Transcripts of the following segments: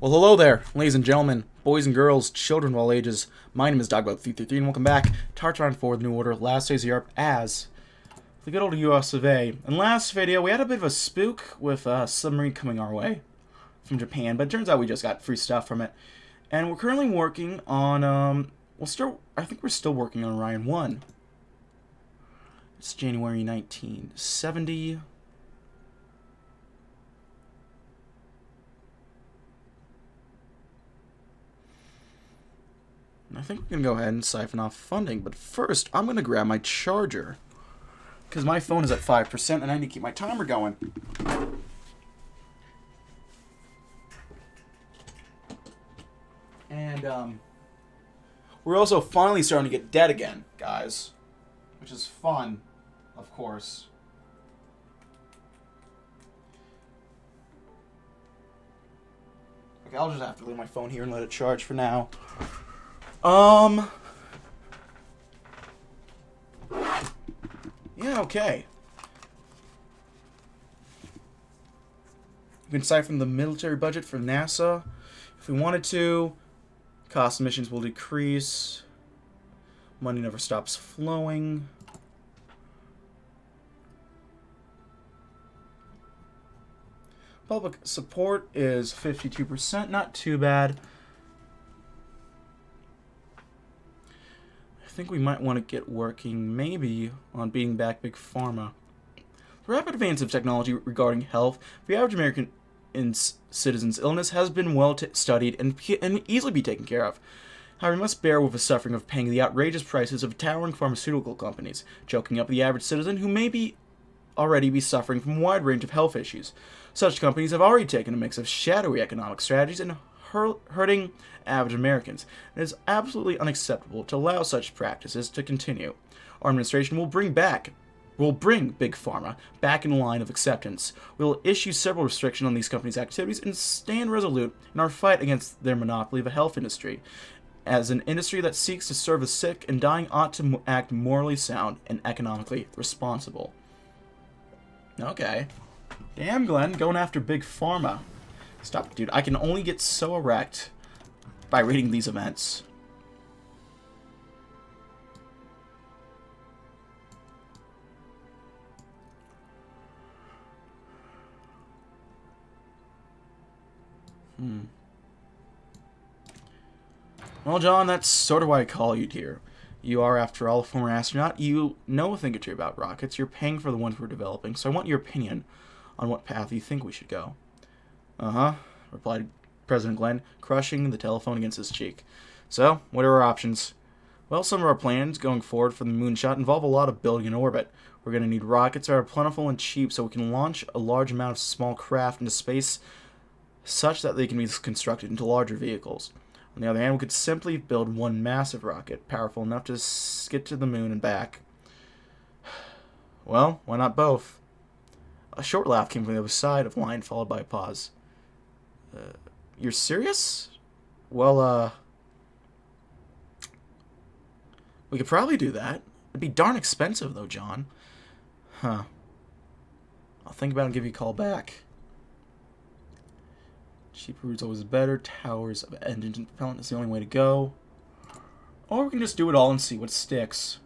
Well, hello there, ladies and gentlemen, boys and girls, children of all ages. My name is DB333, and welcome back to Round 4 of the New Order, Last Days of Europe, as the good old US of A. In last video, we had a bit of a spook with a submarine coming our way from Japan, but it turns out we just got free stuff from it. And we're currently working on, I think we're still working on Orion 1. It's January 1970. I think we can go ahead and siphon off funding, but first, I'm going to grab my charger. Because my phone is at 5%, and I need to keep my timer going. And, we're also finally starting to get dead again, guys. Which is fun, of course. Okay, I'll just have to leave my phone here and let it charge for now. Yeah, okay. We can siphon the military budget for NASA. If we wanted to, cost emissions will decrease. Money never stops flowing. Public support is 52%, not too bad. I think we might want to get working, maybe, on beating back Big Pharma. The rapid advance of technology regarding health, the average American citizen's illness has been well studied and easily be taken care of. However, we must bear with the suffering of paying the outrageous prices of towering pharmaceutical companies, choking up the average citizen who may already be suffering from a wide range of health issues. Such companies have already taken a mix of shadowy economic strategies and hurting average Americans. It is absolutely unacceptable to allow such practices to continue. Our administration will bring Big Pharma back in line of acceptance. We will issue several restrictions on these companies' activities and stand resolute in our fight against their monopoly of the health industry. As an industry that seeks to serve the sick and dying ought to act morally sound and economically responsible. Okay. Damn, Glenn, going after Big Pharma. Stop, dude. I can only get so erect by reading these events. Well, John, that's sort of why I call you here. You are, after all, a former astronaut. You know a thing or two about rockets. You're paying for the ones we're developing, so I want your opinion on what path you think we should go. Uh-huh, replied President Glenn, crushing the telephone against his cheek. So, what are our options? Well, some of our plans going forward for the moonshot involve a lot of building an orbit. We're going to need rockets that are plentiful and cheap so we can launch a large amount of small craft into space such that they can be constructed into larger vehicles. On the other hand, we could simply build one massive rocket, powerful enough to get to the moon and back. Well, why not both? A short laugh came from the other side of the line, followed by a pause. You're serious? Well, we could probably do that. It'd be darn expensive, though, John. Huh. I'll think about it and give you a call back. Cheaper routes always better. Towers of engines and propellant is the only way to go. Or we can just do it all and see what sticks.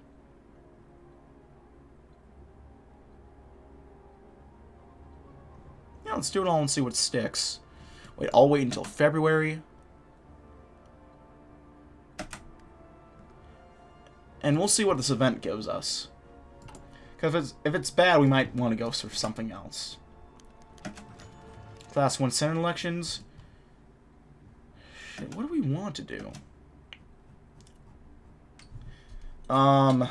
Yeah, let's do it all and see what sticks. Wait, I'll wait until February. And we'll see what this event gives us. Because if it's bad, we might want to go for something else. Class 1 Senate elections. Shit, what do we want to do? I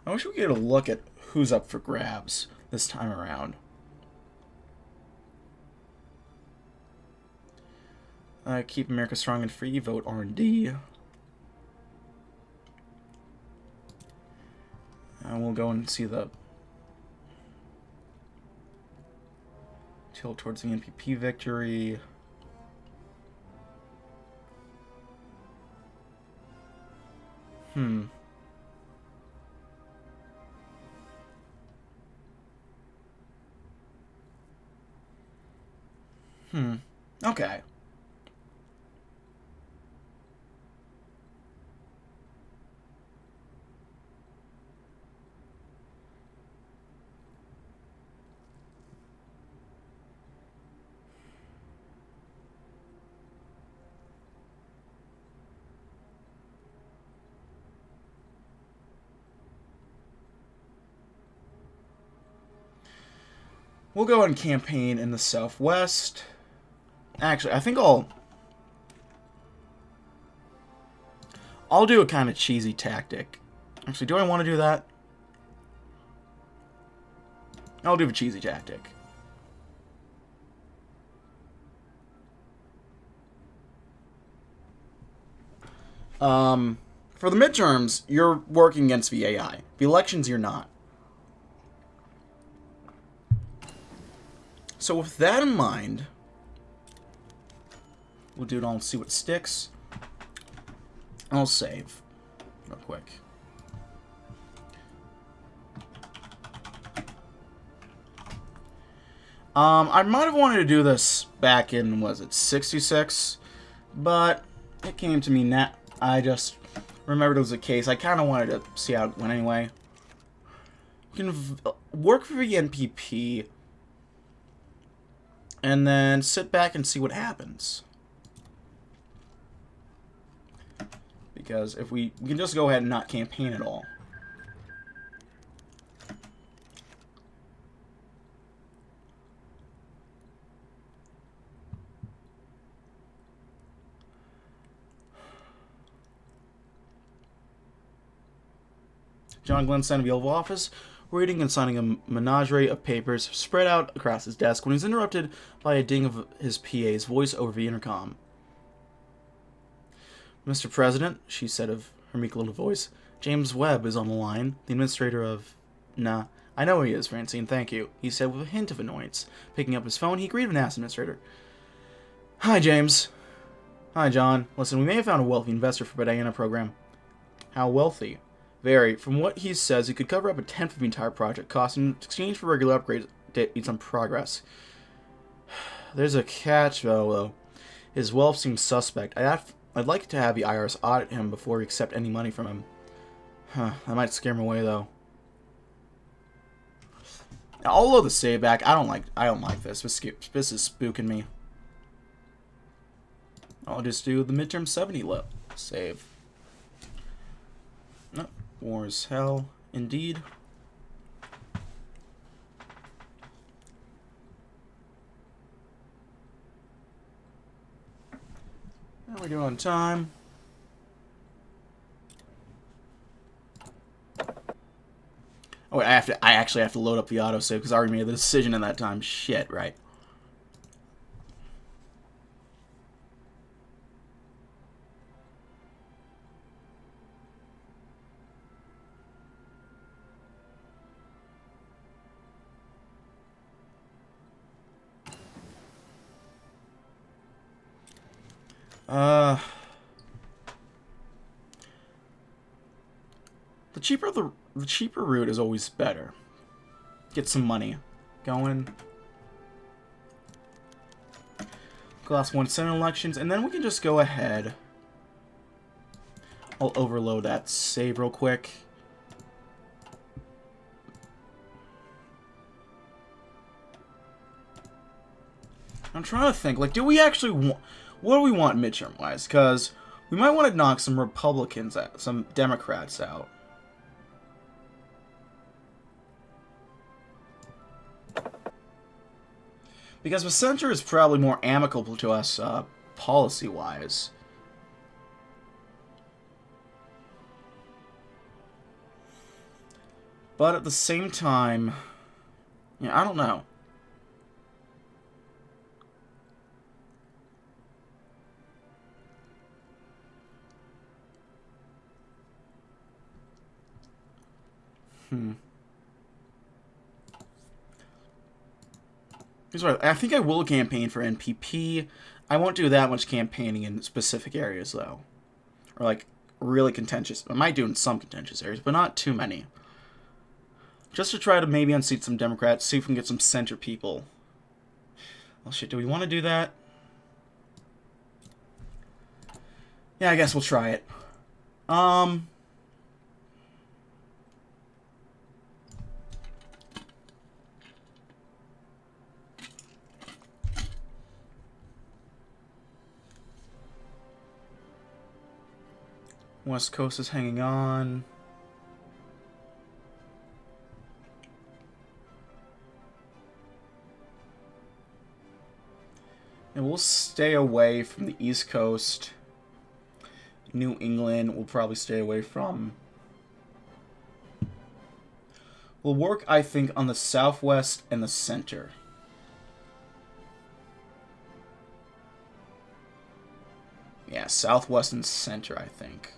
wish we could get a look at who's up for grabs this time around. Keep America strong and free. Vote R&D. And we'll go and see the tilt towards the NPP victory. Okay. We'll go and campaign in the Southwest. Actually, I think I'll do a kind of cheesy tactic. Actually, do I want to do that? I'll do a cheesy tactic. For the midterms, you're working against the AI. The elections, you're not. So with that in mind, we'll do it all and see what sticks. I'll save real quick. I might have wanted to do this back in, was it 66? But it came to me now. I just remembered it was a case. I kind of wanted to see how it went anyway. You can work for the NPP and then sit back and see what happens. Because if we can just go ahead and not campaign at all. John Glenn sent to the Oval Office, reading and signing a menagerie of papers spread out across his desk when he was interrupted by a ding of his PA's voice over the intercom. Mr. President, she said of her meek little voice, James Webb is on the line, the administrator of... Nah, I know he is, Francine, thank you, he said with a hint of annoyance. Picking up his phone, he greeted and asked the administrator. Hi, James. Hi, John. Listen, we may have found a wealthy investor for the Diana program. How wealthy? Very. From what he says, he could cover up a tenth of the entire project cost in exchange for regular upgrades dates on progress. There's a catch, though. His wealth seems suspect. I'd like to have the IRS audit him before we accept any money from him. That might scare him away, though. I'll load the save back. I don't like this. This is spooking me. I'll just do the midterm 70 low save. No. War is hell, indeed. How are we doing on time? Oh wait, I actually have to load up the autosave because I already made the decision in that time. Shit, right. The cheaper route is always better. Get some money going. Class 1 Senate elections, and then we can just go ahead. I'll overload that save real quick. I'm trying to think, like, do we actually want... What do we want midterm-wise? Because we might want to knock some Republicans out, some Democrats out. Because the center is probably more amicable to us, policy-wise. But at the same time... Yeah, I don't know. I think I will campaign for NPP. I won't do that much campaigning in specific areas, though. Or, like, really contentious. I might do in some contentious areas, but not too many. Just to try to maybe unseat some Democrats, see if we can get some center people. Oh shit, do we want to do that? Yeah, I guess we'll try it. West Coast is hanging on. And we'll stay away from the East Coast. New England we'll probably stay away from. We'll work, I think, on the Southwest and the center. Yeah, Southwest and center, I think.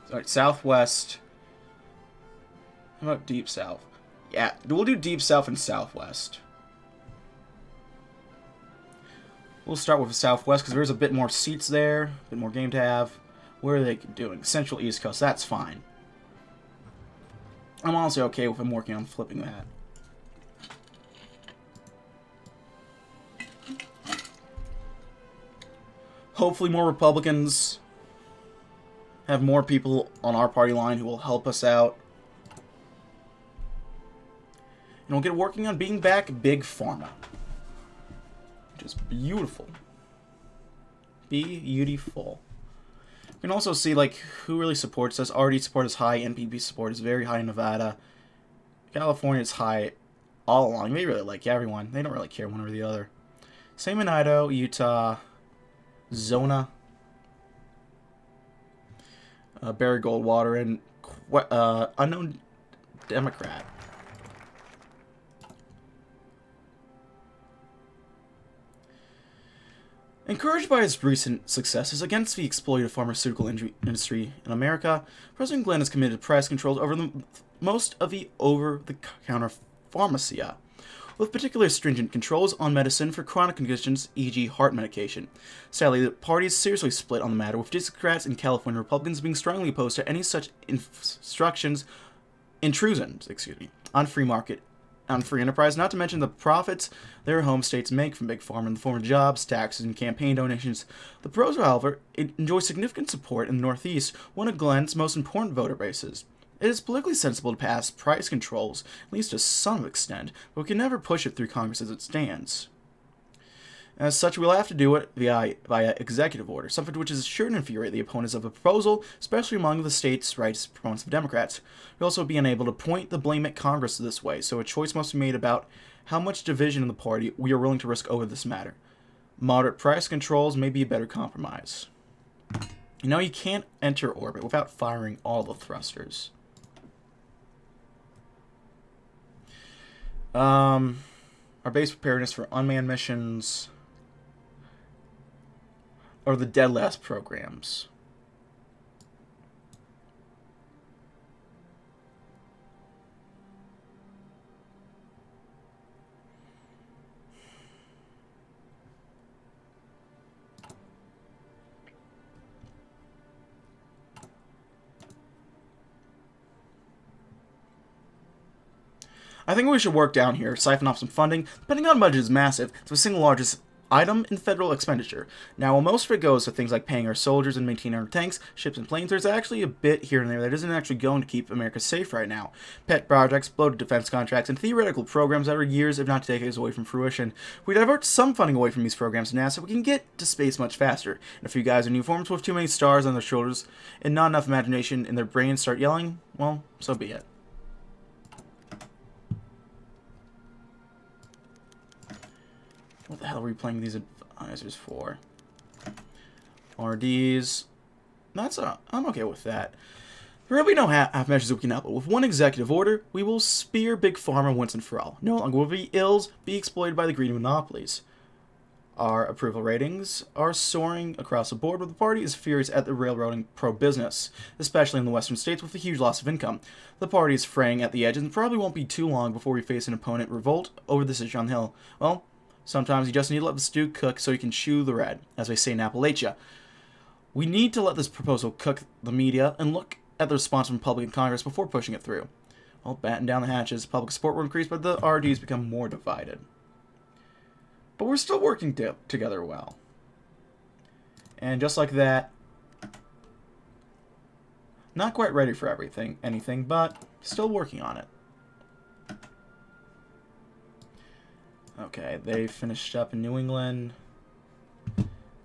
Alright, Southwest. How about Deep South? Yeah, we'll do Deep South and Southwest. We'll start with the Southwest because there's a bit more seats there, a bit more game to have. Where are they doing? Central East Coast, that's fine. I'm honestly okay with them working on flipping that. Hopefully more Republicans have more people on our party line who will help us out. And we'll get working on being back Big Pharma. Which is beautiful. Beautiful. You can also see, like, who really supports us. RD support is high. NPP support is very high in Nevada. California is high all along. They really like everyone. They don't really care one or the other. Same in Idaho, Utah, Zona, Barry Goldwater, and unknown Democrat. Encouraged by his recent successes against the exploitative pharmaceutical industry in America, President Glenn has committed price controls over most of the over-the-counter pharmacia, with particularly stringent controls on medicine for chronic conditions, e.g. heart medication. Sadly, the party is seriously split on the matter, with Democrats and California Republicans being strongly opposed to any such intrusions on free enterprise, not to mention the profits their home states make from Big Pharma in the form of jobs, taxes, and campaign donations. The pros, however, enjoy significant support in the Northeast, one of Glenn's most important voter bases. It is politically sensible to pass price controls, at least to some extent, but we can never push it through Congress as it stands. As such, we'll have to do it via executive order, something which is sure to infuriate the opponents of a proposal, especially among the states' rights proponents of Democrats. We'll also be unable to point the blame at Congress this way, so a choice must be made about how much division in the party we are willing to risk over this matter. Moderate price controls may be a better compromise. You know, you can't enter orbit without firing all the thrusters. Our base preparedness for unmanned missions, or the dead last programs. I think we should work down here, siphon off some funding. Depending on budget is massive, it's the single largest item in federal expenditure. Now, while most of it goes to things like paying our soldiers and maintaining our tanks, ships, and planes, there's actually a bit here and there that isn't actually going to keep America safe right now. Pet projects, bloated defense contracts, and theoretical programs that are years, if not decades, away from fruition. If we divert some funding away from these programs to NASA, we can get to space much faster. And if you guys in uniforms with too many stars on their shoulders and not enough imagination in their brains start yelling, well, so be it. What the hell are we playing these advisors for? RDs. I'm okay with that. There will be no half measures we can help, but with one executive order, we will spear Big Pharma once and for all. No longer will the ills be exploited by the greedy monopolies. Our approval ratings are soaring across the board, but the party is furious at the railroading pro-business, especially in the western states with a huge loss of income. The party is fraying at the edges, and probably won't be too long before we face an opponent revolt over this issue on the Hill. Well, sometimes you just need to let the stew cook so you can chew the red, as they say in Appalachia. We need to let this proposal cook the media and look at the response from public and Congress before pushing it through. Well, batten down the hatches, public support will increase, but the RDs become more divided. But we're still working together well. And just like that, not quite ready for anything, but still working on it. Okay, they finished up in New England.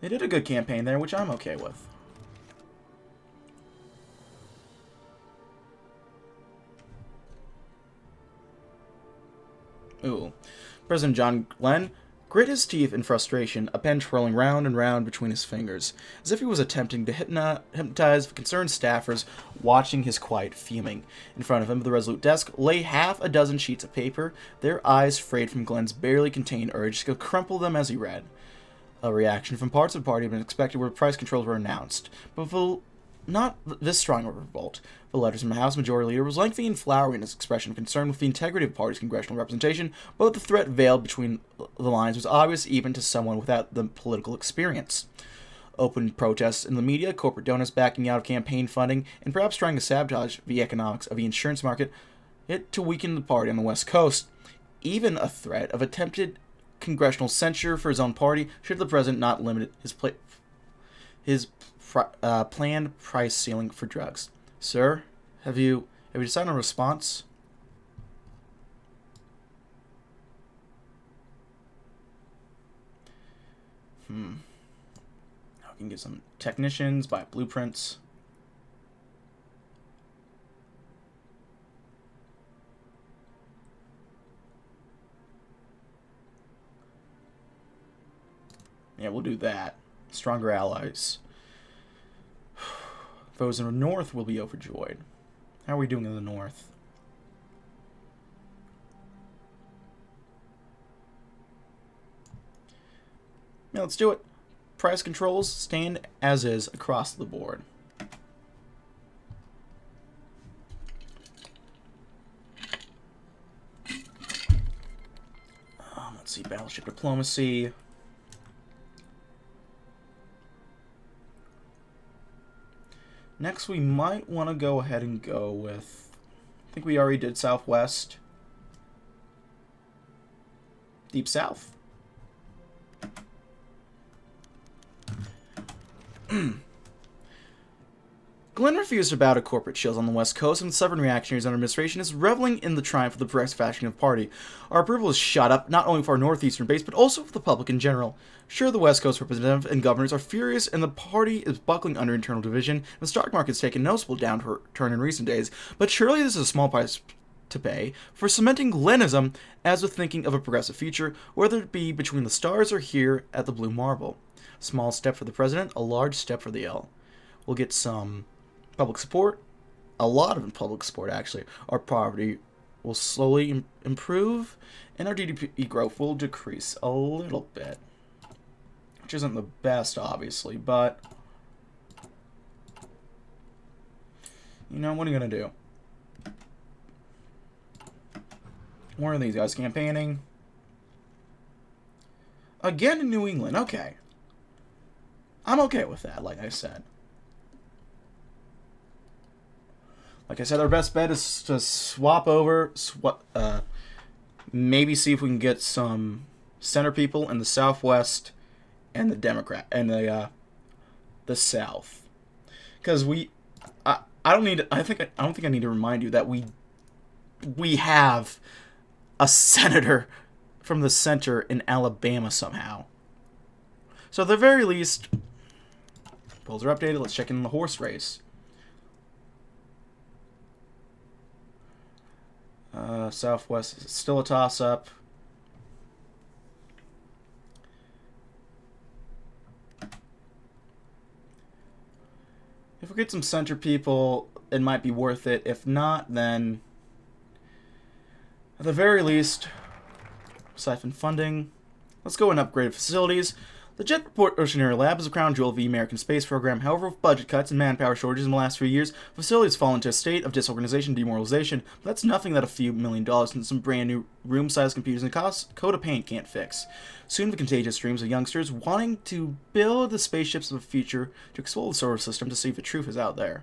They did a good campaign there, which I'm okay with. Ooh. President John Glenn grit his teeth in frustration, a pen twirling round and round between his fingers, as if he was attempting to hypnotize the concerned staffers watching his quiet fuming. In front of him, at the resolute desk, lay half a dozen sheets of paper, their eyes frayed from Glenn's barely contained urge to crumple them as he read. A reaction from parts of the party had been expected where price controls were announced, but not this strong of a revolt. The letters from the House Majority Leader was lengthy and flowery in his expression of concern with the integrity of the party's congressional representation, but the threat veiled between the lines was obvious even to someone without the political experience. Open protests in the media, corporate donors backing out of campaign funding, and perhaps trying to sabotage the economics of the insurance market to weaken the party on the West Coast. Even a threat of attempted congressional censure for his own party should the president not limit his planned price ceiling for drugs. Sir, have you decided on a response? I can get some technicians, buy blueprints. Yeah, we'll do that. Stronger allies. Those in the north will be overjoyed. How are we doing in the north? Yeah, let's do it. Price controls stand as is across the board. Let's see, battleship diplomacy. Next, we might want to go ahead and go with, I think we already did Southwest. Deep South. Glenn refused to bow to corporate shills on the West Coast, and the stubborn reactionaries under administration is reveling in the triumph of the progressive faction of the party. Our approval is shot up, not only for our northeastern base, but also for the public in general. Sure, the West Coast representatives and governors are furious, and the party is buckling under internal division, and the stock market has taken a noticeable downturn in recent days, but surely this is a small price to pay for cementing Glennism as a thinking of a progressive future, whether it be between the stars or here at the Blue Marble. Small step for the president, a large step for the L. We'll get some public support, a lot of public support actually. Our poverty will slowly improve, and our GDP growth will decrease a little bit. Which isn't the best, obviously, but you know, what are you going to do? Where are these guys campaigning? Again in New England, okay. I'm okay with that, like I said. Like I said, our best bet is to swap over, maybe see if we can get some center people in the Southwest and the Democrat and the South, because I don't think I need to remind you that we have a senator from the center in Alabama somehow. So at the very least, polls are updated. Let's check in the horse race. Southwest is still a toss-up. If we get some center people, it might be worth it. If not, then at the very least, siphon funding. Let's go and upgrade facilities. The Jet Propulsion Area Lab is a crown jewel of the American space program. However, with budget cuts and manpower shortages in the last few years, the facility has fallen into a state of disorganization and demoralization. But that's nothing that a few $1 million and some brand new room-sized computers and a coat of paint can't fix. Soon the contagious streams of youngsters wanting to build the spaceships of the future to explore the solar system to see if the truth is out there.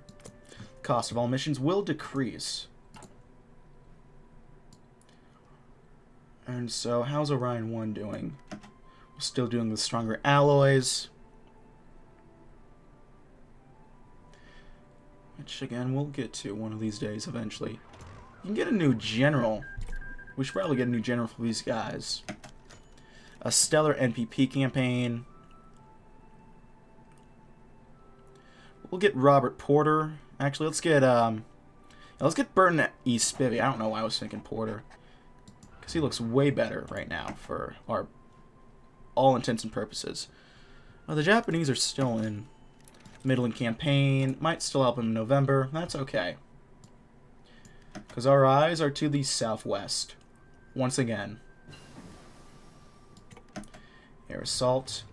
The cost of all missions will decrease. And so, how's Orion 1 doing? Still doing the stronger alloys. Which, again, we'll get to one of these days eventually. You can get a new general. We should probably get a new general for these guys. A stellar NPP campaign. We'll get Robert Porter. Actually, let's get Burton E. Spivey. I don't know why I was thinking Porter. Because he looks way better right now for our all intents and purposes. Well, the Japanese are still in Midland campaign. Might still help in November. That's okay. Because our eyes are to the southwest. Once again. Air assault.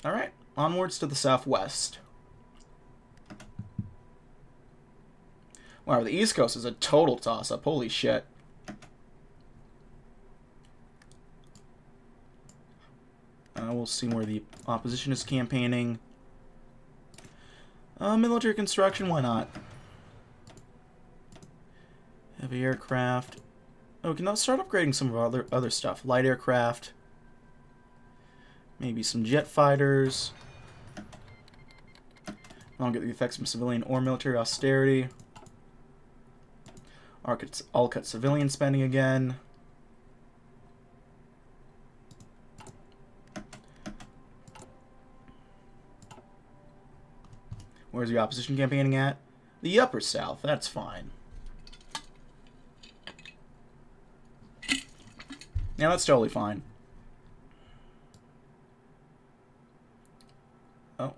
Alright, onwards to the southwest. Wow, the East Coast is a total toss-up. Holy shit. We'll see where the opposition is campaigning. Military construction, why not? Heavy aircraft. Oh, we can now start upgrading some of our other stuff. Light aircraft. Maybe some jet fighters. I'll get the effects from civilian or military austerity. I'll cut civilian spending again. Where's the opposition campaigning at? The upper south, that's fine. Yeah, that's totally fine. Oh.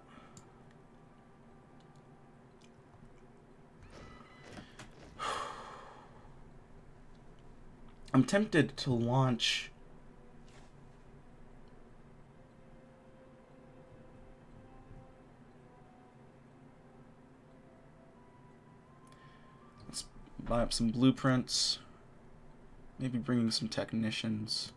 I'm tempted to launch... Let's buy up some blueprints. Maybe bringing some technicians.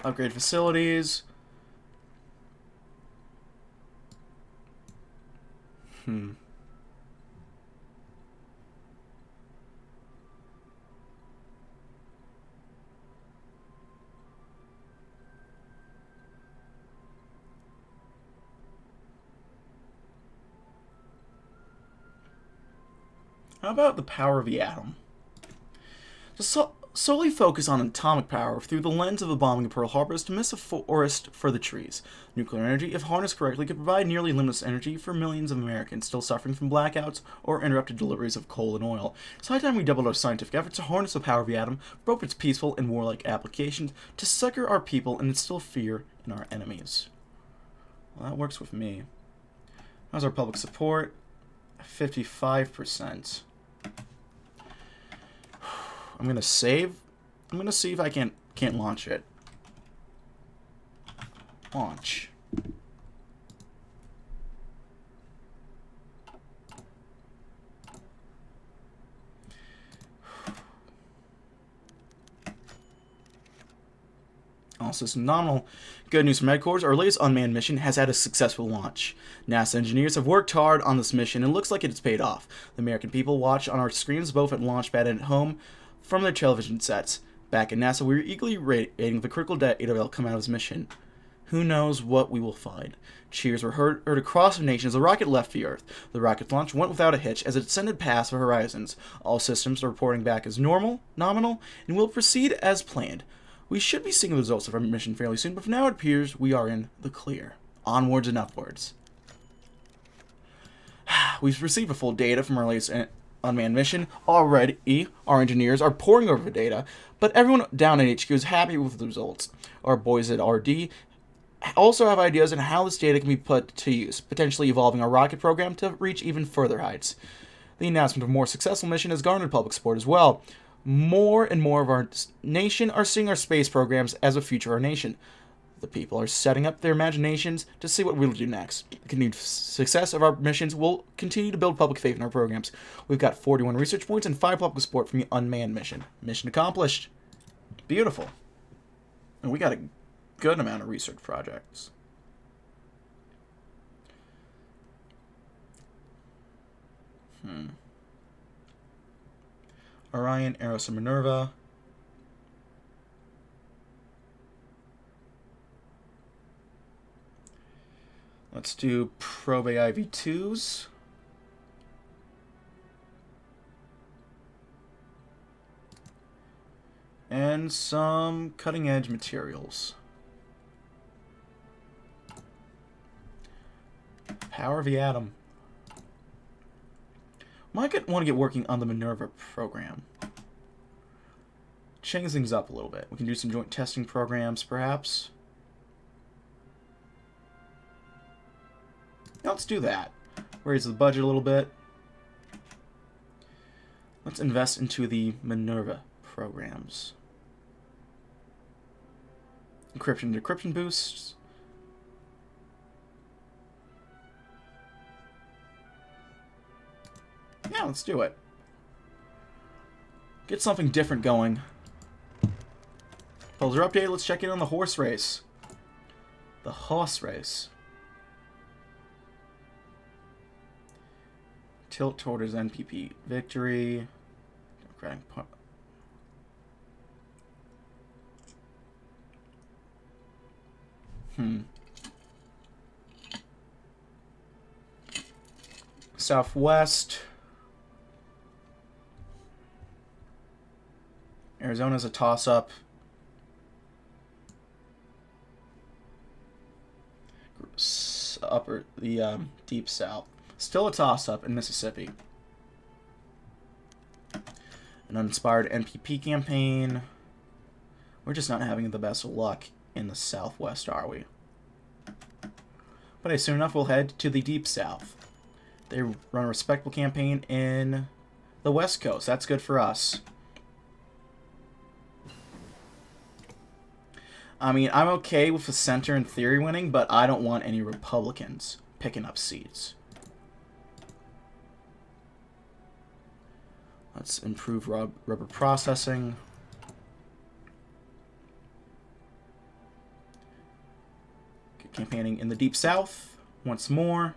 Upgrade facilities. How about the power of the atom? To solely focus on atomic power through the lens of the bombing of Pearl Harbor is to miss a forest for the trees. Nuclear energy, if harnessed correctly, could provide nearly limitless energy for millions of Americans still suffering from blackouts or interrupted deliveries of coal and oil. It's high time we doubled our scientific efforts to harness the power of the atom, both its peaceful and warlike applications, to succor our people and instill fear in our enemies. Well, that works with me. How's our public support? 55%. I'm gonna save. I'm gonna see if I can't launch it. Launch. All system nominal. Good news from headquarters. Our latest unmanned mission has had a successful launch. NASA engineers have worked hard on this mission and it looks like it's paid off. The American people watch on our screens both at Launchpad and at home from their television sets. Back at NASA, we were eagerly waiting the critical data that will come out of this mission. Who knows what we will find? Cheers were heard across the nation as the rocket left the Earth. The rocket's launch went without a hitch as it ascended past the horizons. All systems are reporting back as nominal, and will proceed as planned. We should be seeing the results of our mission fairly soon, but for now it appears we are in the clear. Onwards and upwards. We've received the full data from our latest unmanned mission. Already, our engineers are poring over the data, but everyone down at HQ is happy with the results. Our boys at RD also have ideas on how this data can be put to use, potentially evolving our rocket program to reach even further heights. The announcement of a more successful mission has garnered public support as well. More and more of our nation are seeing our space programs as a future of our nation. The people are setting up their imaginations to see what we'll do next. The continued success of our missions will continue to build public faith in our programs. We've got 41 research points and 5 public support from the unmanned mission. Mission accomplished. Beautiful. And we got a good amount of research projects. Orion, Eros, and Minerva. Let's do Probe IV2s. And some cutting-edge materials. Power of the atom. Might want to get working on the Minerva program. Change things up a little bit. We can do some joint testing programs, perhaps. Yeah, let's do that. Raise the budget a little bit. Let's invest into the Minerva programs. Encryption and decryption boosts. Yeah, let's do it. Get something different going. Polls are updated. Let's check in on the horse race. The horse race. Tilt towards NPP victory. Democratic Party. Southwest. Arizona's a toss-up. The Deep South. Still a toss-up in Mississippi. An uninspired NPP campaign. We're just not having the best of luck in the Southwest, are we? But hey, soon enough we'll head to the Deep South. They run a respectable campaign in the West Coast. That's good for us. I mean, I'm okay with the center in theory winning, but I don't want any Republicans picking up seats. Let's improve rubber processing. Get campaigning in the Deep South once more.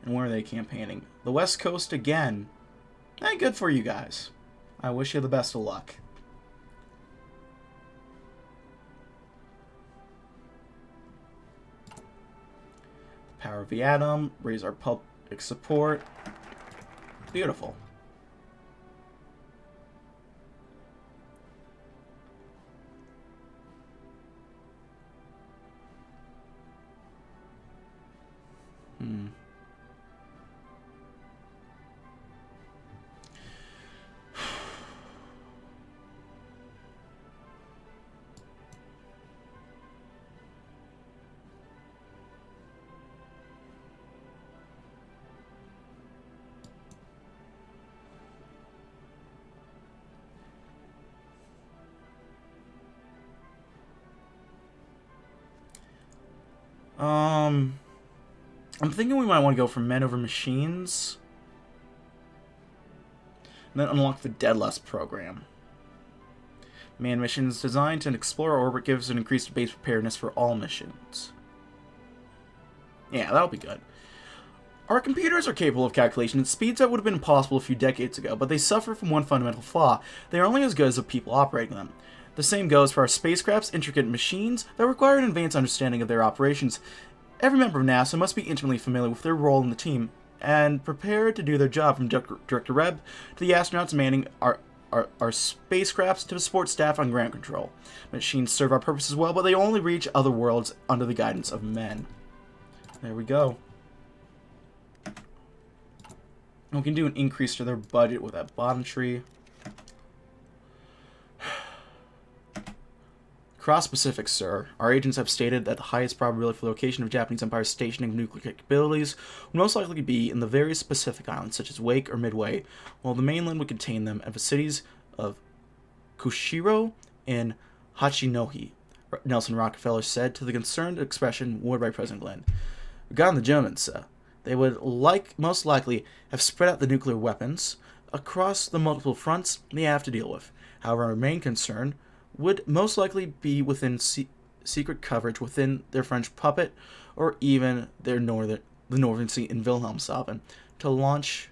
And where are they campaigning? The West Coast again. Hey, good for you guys. I wish you the best of luck. Power of the atom. Raise our public support. Beautiful. I'm thinking we might want to go for men over machines. And then unlock the Deadless program. Man missions designed to explore orbit gives an increased base preparedness for all missions. Yeah, that'll be good. Our computers are capable of calculation at speeds that would have been impossible a few decades ago, but they suffer from one fundamental flaw. They are only as good as the people operating them. The same goes for our spacecraft's intricate machines that require an advanced understanding of their operations. Every member of NASA must be intimately familiar with their role in the team and prepared to do their job, from Director Reb to the astronauts manning our spacecrafts to the support staff on ground control. Machines serve our purposes well, but they only reach other worlds under the guidance of men. There we go. And we can do an increase to their budget with that bottom tree. Cross-Pacific, sir. Our agents have stated that the highest probability for the location of Japanese Empire's stationing of nuclear capabilities would most likely be in the various Pacific islands, such as Wake or Midway, while the mainland would contain them, and the cities of Kushiro and Hachinohe, Nelson Rockefeller said to the concerned expression worded by President Glenn. Regarding the Germans, they would most likely have spread out the nuclear weapons across the multiple fronts they have to deal with. However, our main concern would most likely be within secret coverage within their French puppet or even the Northern Sea in Wilhelmshaven to launch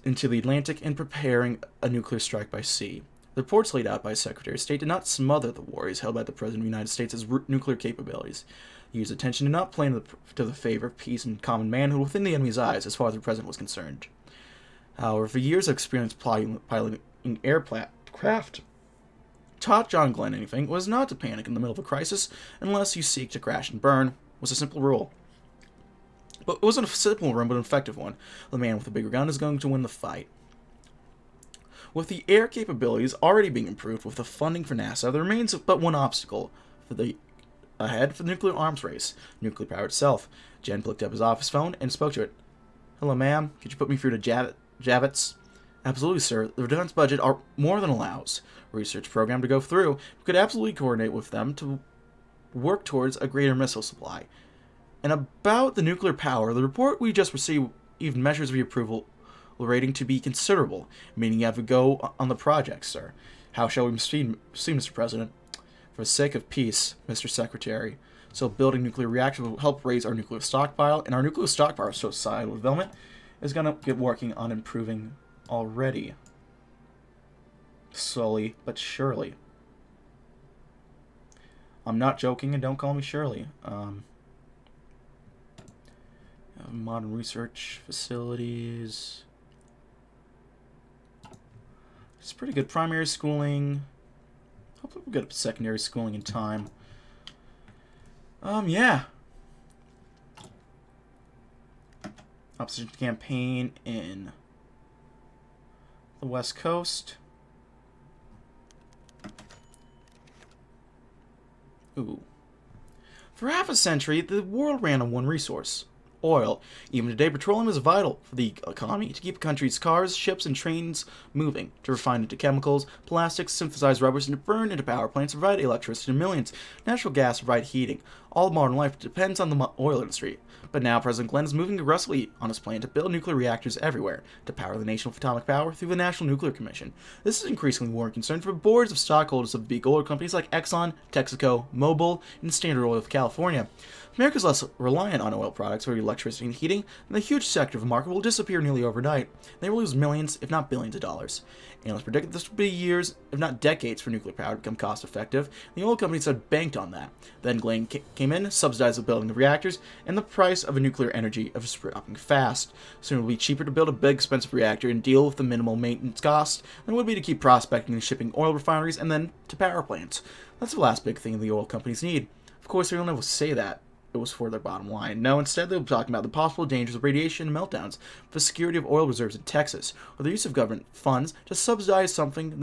into the Atlantic and preparing a nuclear strike by sea. The reports laid out by Secretary of State did not smother the worries held by the President of the United States' nuclear capabilities. His attention did not play to the favor of peace and common manhood within the enemy's eyes as far as the President was concerned. However, for years of experience piloting aircraft taught John Glenn anything was not to panic in the middle of a crisis unless you seek to crash and burn, was a simple rule. But it wasn't a simple one, but an effective one. The man with the bigger gun is going to win the fight. With the air capabilities already being improved with the funding for NASA, there remains but one obstacle ahead for the nuclear arms race, nuclear power itself. Jen picked up his office phone and spoke to it. Hello, ma'am. Could you put me through to Javits? Absolutely, sir. The defense budget are more than allows a research program to go through. We could absolutely coordinate with them to work towards a greater missile supply. And about the nuclear power, the report we just received even measures the approval rating to be considerable, meaning you have to go on the project, sir. How shall we proceed, Mr. President? For the sake of peace, Mr. Secretary. So building nuclear reactors will help raise our nuclear stockpile, and our nuclear stockpile societal development is going to get working on improving already. Slowly but surely. I'm not joking, and don't call me Shirley. Modern research facilities. It's pretty good. Primary schooling. Hopefully we'll get up to secondary schooling in time. Yeah. Opposition campaign in the West Coast. Ooh. For half a century, the world ran on one resource: oil. Even today, petroleum is vital for the economy to keep a country's cars, ships, and trains moving, to refine into chemicals, plastics, synthesize rubbers, and to burn into power plants to provide electricity to millions. Natural gas to provide heating. All modern life depends on the oil industry. But now President Glenn is moving aggressively on his plan to build nuclear reactors everywhere, to power the nation with atomic power through the National Nuclear Commission. This is increasingly more concern for boards of stockholders of big oil companies like Exxon, Texaco, Mobil, and Standard Oil of California. America is less reliant on oil products for electricity and heating, and the huge sector of the market will disappear nearly overnight. They will lose millions, if not billions of dollars. Analysts predict that this will be years, if not decades, for nuclear power to become cost-effective. The oil companies had banked on that. Then Glenn came in, subsidized the building of reactors, and the price of a nuclear energy is dropping fast. Soon it will be cheaper to build a big, expensive reactor and deal with the minimal maintenance cost than it would be to keep prospecting and shipping oil refineries and then to power plants. That's the last big thing the oil companies need. Of course, they don't ever say that it was for their bottom line. No, instead they'll be talking about the possible dangers of radiation and meltdowns, the security of oil reserves in Texas, or the use of government funds to subsidize something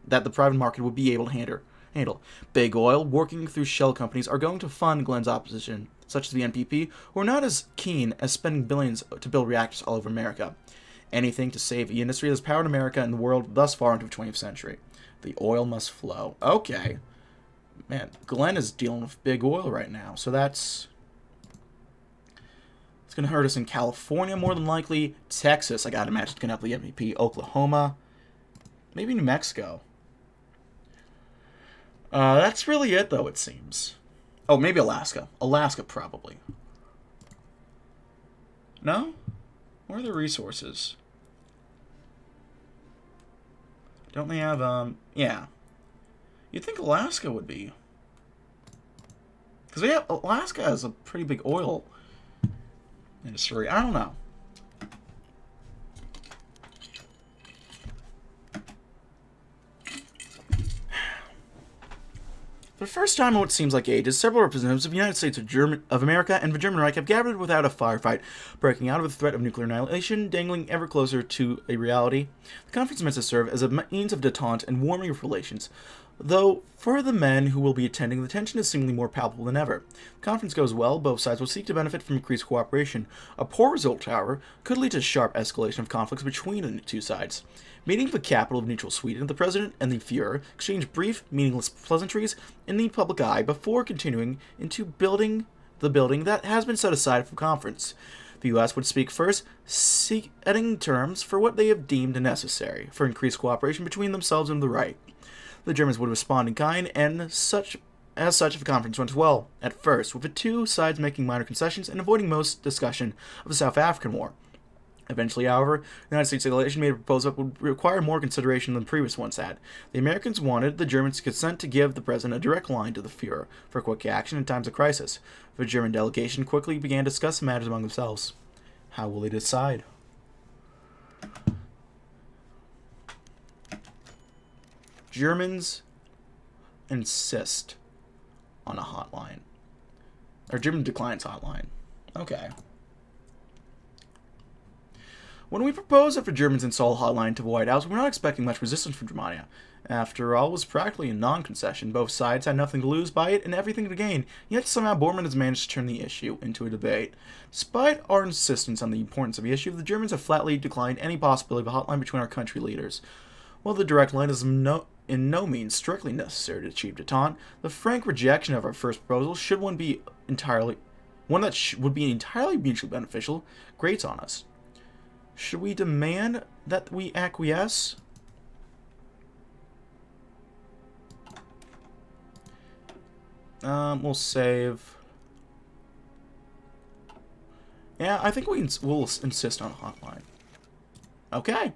that the private market would be able to handle. Big oil, working through shell companies, are going to fund Glenn's opposition, such as the NPP, who are not as keen as spending billions to build reactors all over America. Anything to save the industry that has powered America and the world thus far into the 20th century. The oil must flow. Okay. Man, Glenn is dealing with big oil right now, so it's going to hurt us in California, more than likely. Texas, I gotta imagine it's going to help the MVP. Oklahoma. Maybe New Mexico. That's really it, though, it seems. Oh, maybe Alaska. Alaska, probably. No? Where are the resources? Don't they have, yeah. You'd think Alaska would be. Because Alaska has a pretty big oil industry. I don't know. For the first time in what seems like ages, several representatives of the United States of America and the German Reich have gathered without a firefight, breaking out of the threat of nuclear annihilation, dangling ever closer to a reality. The conference is meant to serve as a means of detente and warming of relations. Though, for the men who will be attending, the tension is seemingly more palpable than ever. The conference goes well, both sides will seek to benefit from increased cooperation. A poor result, however, could lead to sharp escalation of conflicts between the two sides. Meeting the capital of neutral Sweden, the President and the Fuhrer exchanged brief, meaningless pleasantries in the public eye before continuing into the building that has been set aside for conference. The U.S. would speak first, setting terms for what they have deemed necessary for increased cooperation between themselves and the right. The Germans would respond in kind, and as such, if the conference went well, at first, with the two sides making minor concessions and avoiding most discussion of the South African War. Eventually, however, the United States delegation made a proposal that would require more consideration than the previous ones had. The Americans wanted the Germans to consent to give the President a direct line to the Fuhrer for quick action in times of crisis. The German delegation quickly began to discuss the matters among themselves. How will they decide? Germans insist on a hotline. Or German declines hotline. Okay. When we proposed that the Germans install a hotline to the White House, we were not expecting much resistance from Germania. After all, it was practically a non-concession. Both sides had nothing to lose by it and everything to gain, yet somehow Bormann has managed to turn the issue into a debate. Despite our insistence on the importance of the issue, the Germans have flatly declined any possibility of a hotline between our country leaders. While the direct line is in no means strictly necessary to achieve detente, the frank rejection of our first proposal, should one be entirely would be entirely mutually beneficial, grates on us. Should we demand that we acquiesce? We'll save. Yeah, I think we'll insist on a hotline. Okay.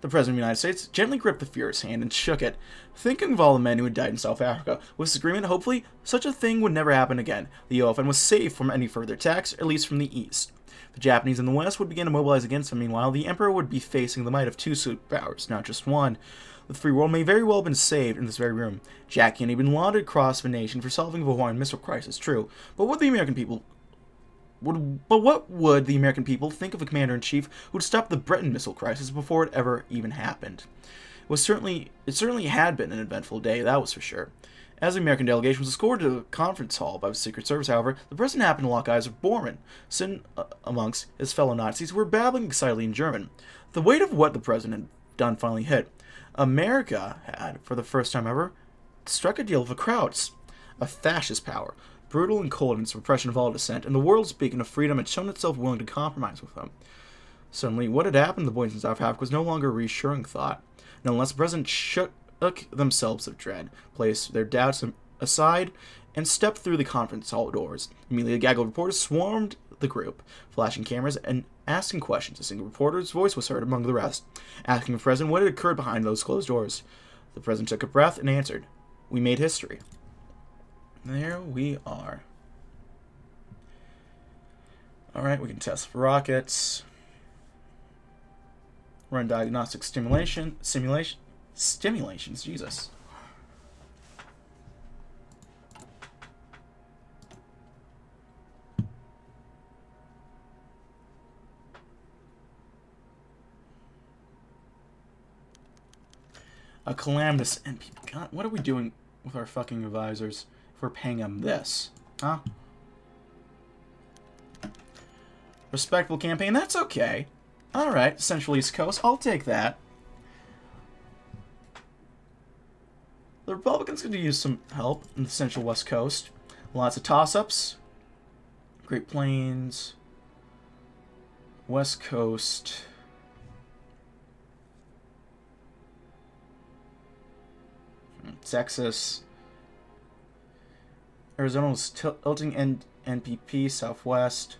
The President of the United States gently gripped the Fuhrer's hand and shook it, thinking of all the men who had died in South Africa. With this agreement, hopefully, such a thing would never happen again. The OFN was safe from any further attacks, at least from the east. The Japanese in the west would begin to mobilize against them. Meanwhile, the Emperor would be facing the might of two superpowers, not just one. The free world may very well have been saved in this very room. Jackie had been lauded across the nation for solving the Hawaiian missile crisis, true. But what would the American people think of a commander-in-chief who would stop the Breton missile crisis before it ever even happened? It certainly had been an eventful day, that was for sure. As the American delegation was escorted to the conference hall by the Secret Service, however, the President happened to lock eyes with Bormann, sitting amongst his fellow Nazis who were babbling excitedly in German. The weight of what the President had done finally hit. America had, for the first time ever, struck a deal with the Krauts, a fascist power, brutal and cold in its repression of all dissent, and the world's beacon of freedom had shown itself willing to compromise with them. Suddenly, what had happened to the boys in South Africa was no longer a reassuring thought. Nonetheless, the President shook themselves of dread, placed their doubts aside, and stepped through the conference hall doors. Immediately, a gaggle of reporters swarmed the group, flashing cameras and asking questions. A single reporter's voice was heard among the rest, asking the President what had occurred behind those closed doors. The President took a breath and answered, "We made history." There we are. Alright, we can test for rockets. Run diagnostic simulations, Jesus. A calamitous NP. God, what are we doing with our fucking advisors if we're paying them this? Huh? Respectable campaign, that's okay. Alright, Central East Coast, I'll take that. The Republicans could use some help in the Central West Coast. Lots of toss-ups. Great Plains. West Coast. Texas. Arizona was tilting NPP. Southwest.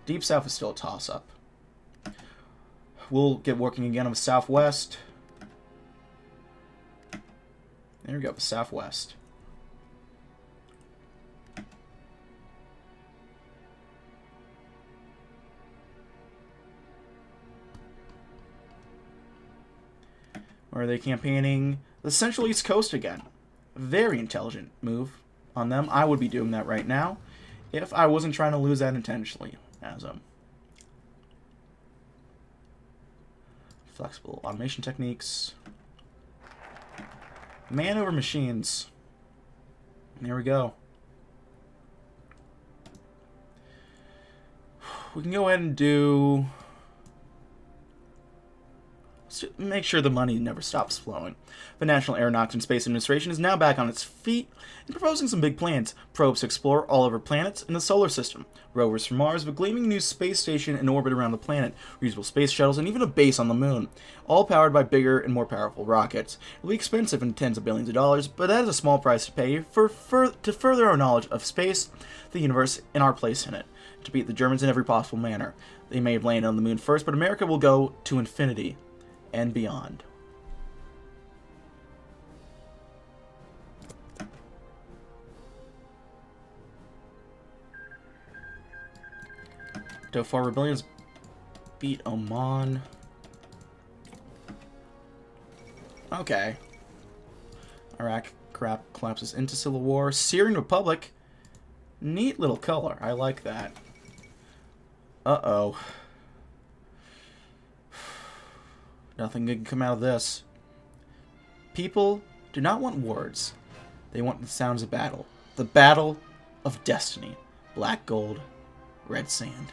Deep South is still a toss-up. We'll get working again on the Southwest. There we go, the Southwest. Or are they campaigning the Central East Coast again? Very intelligent move on them. I would be doing that right now if I wasn't trying to lose that intentionally. As flexible automation techniques. Man over machines. There we go. We can go ahead and do... make sure the money never stops flowing. The National Aeronautics and Space Administration is now back on its feet and proposing some big plans. Probes to explore all over planets in the solar system. Rovers from Mars, a gleaming new space station in orbit around the planet, reusable space shuttles, and even a base on the moon. All powered by bigger and more powerful rockets. It'll be expensive in tens of billions of dollars, but that is a small price to pay to further our knowledge of space, the universe, and our place in it. To beat the Germans in every possible manner. They may have landed on the moon first, but America will go to infinity and beyond. Dhofar rebellions beat Oman. Okay. Iraq collapses into civil war. Syrian Republic. Neat little color. I like that. Uh-oh. Nothing good can come out of this. People do not want words. They want the sounds of battle. The battle of destiny. Black gold, red sand.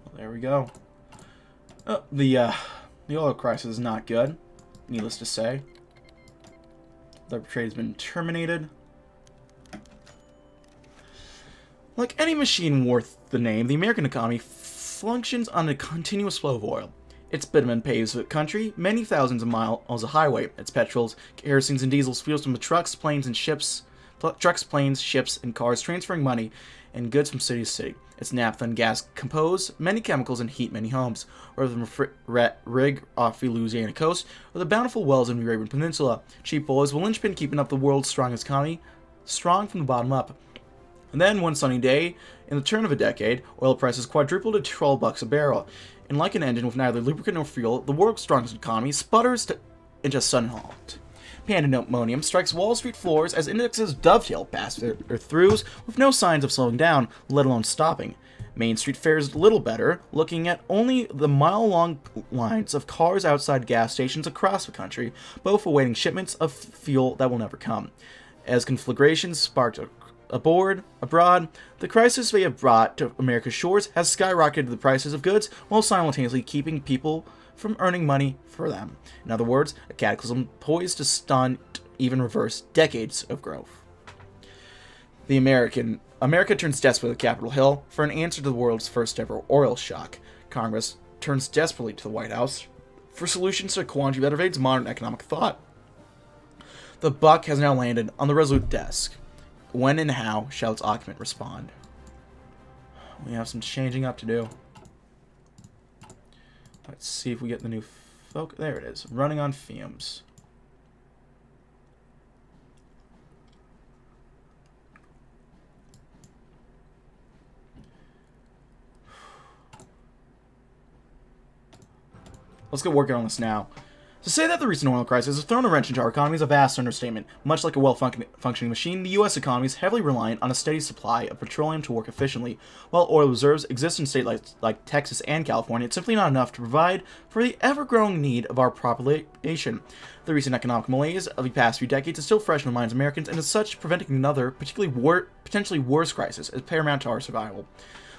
Well, there we go. The oil crisis is not good, needless to say. The trade has been terminated. Like any machine worth the name, the American economy functions on a continuous flow of oil. Its bitumen paves the country, many thousands of miles of highway. Its petrols, kerosenes, and diesels fuels from the trucks, planes, ships, and cars, transferring money and goods from city to city. Its naphtha and gas compose many chemicals and heat many homes, whether the rig off the Louisiana coast or the bountiful wells in the Arabian Peninsula. Cheap oil is the linchpin keeping up the world's strongest economy, strong from the bottom up. And then, one sunny day, in the turn of a decade, oil prices quadrupled to $12 a barrel. And like an engine with neither lubricant nor fuel, the world's strongest economy sputters into sudden halt. Pandemonium strikes Wall Street floors as indexes dovetail past their throughs with no signs of slowing down, let alone stopping. Main Street fares little better, looking at only the mile-long lines of cars outside gas stations across the country, both awaiting shipments of fuel that will never come. As conflagrations sparked abroad, the crisis they have brought to America's shores has skyrocketed the prices of goods while simultaneously keeping people from earning money for them. In other words, a cataclysm poised to stunt, even reverse, decades of growth. America turns desperately to Capitol Hill for an answer to the world's first ever oil shock. Congress turns desperately to the White House for solutions to a quandary that evades modern economic thought. The buck has now landed on the Resolute desk. When and how shall its occupant respond? We have some changing up to do. Let's see if we get the new focus. There it is. Running on fumes. Let's get working on this now. To say that the recent oil crisis has thrown a wrench into our economy is a vast understatement. Much like a well-functioning machine, the U.S. economy is heavily reliant on a steady supply of petroleum to work efficiently. While oil reserves exist in states like Texas and California, it's simply not enough to provide for the ever-growing need of our population. The recent economic malaise of the past few decades is still fresh in the minds of Americans, and as such, preventing another, potentially worse crisis is paramount to our survival.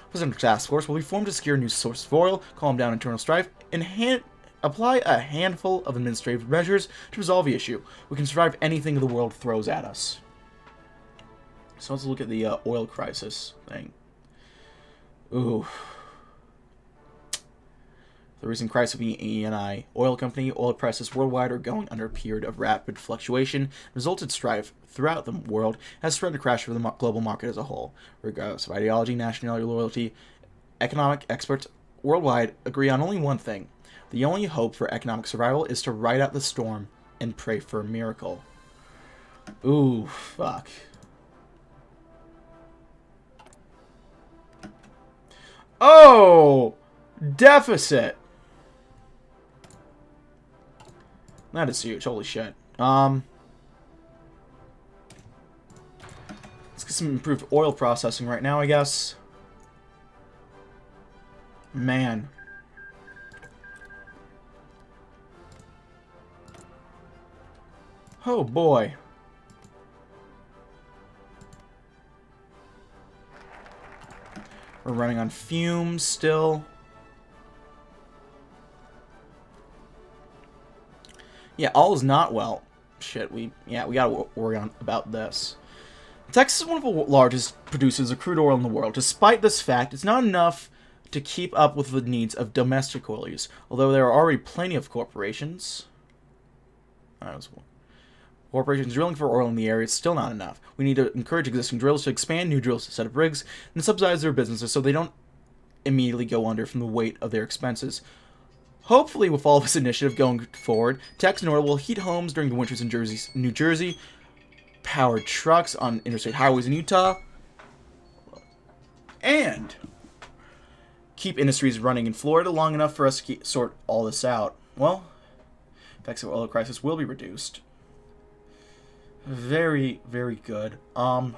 The Presidential Task Force will be formed to secure a new source of oil, calm down internal strife, and apply a handful of administrative measures to resolve the issue. We can survive anything the world throws at us. So let's look at the oil crisis thing. Ooh. The recent crisis of the Eni oil company, oil prices worldwide are going under a period of rapid fluctuation. Resulted strife throughout the world has spread to crash over the global market as a whole. Regardless of ideology, nationality, or loyalty, economic experts worldwide agree on only one thing. The only hope for economic survival is to ride out the storm and pray for a miracle. Ooh, fuck. Oh! Deficit! That is huge. Holy shit. Let's get some improved oil processing right now, I guess. Man. Oh boy. We're running on fumes still. Yeah, all is not well. Shit, we gotta worry on about this. Texas is one of the largest producers of crude oil in the world. Despite this fact, it's not enough to keep up with the needs of domestic oil use. Although there are already plenty of corporations. Corporations drilling for oil in the area, it's still not enough. We need to encourage existing drillers to expand new drills to set up rigs and subsidize their businesses so they don't immediately go under from the weight of their expenses. Hopefully, with all this initiative going forward, Texas and oil will heat homes during the winters in New Jersey, power trucks on interstate highways in Utah, and keep industries running in Florida long enough for us to sort all this out. Well, effects of oil crisis will be reduced. Very, very good. And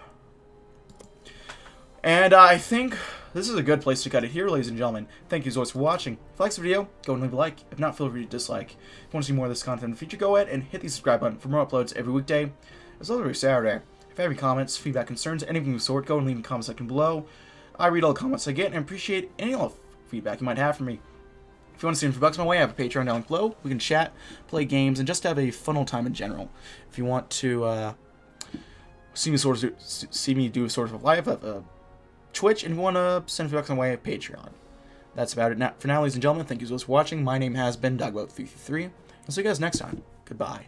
I think this is a good place to cut it here, ladies and gentlemen. Thank you as always for watching. If you like this video, go and leave a like. If not, feel free to dislike. If you want to see more of this content in the future, go ahead and hit the subscribe button for more uploads every weekday, as well as every Saturday. If you have any comments, feedback, concerns, anything of the sort, go and leave in the comment section below. I read all the comments I get and appreciate any all feedback you might have for me. If you want to see a few bucks my way, I have a Patreon down below. We can chat, play games, and just have a fun old time in general. If you want to see me do sort of a live Twitch, and if you want to send a few bucks my way, Patreon. That's about it for now, ladies and gentlemen. Thank you so much for watching. My name has been Dogboat333. I'll see you guys next time. Goodbye.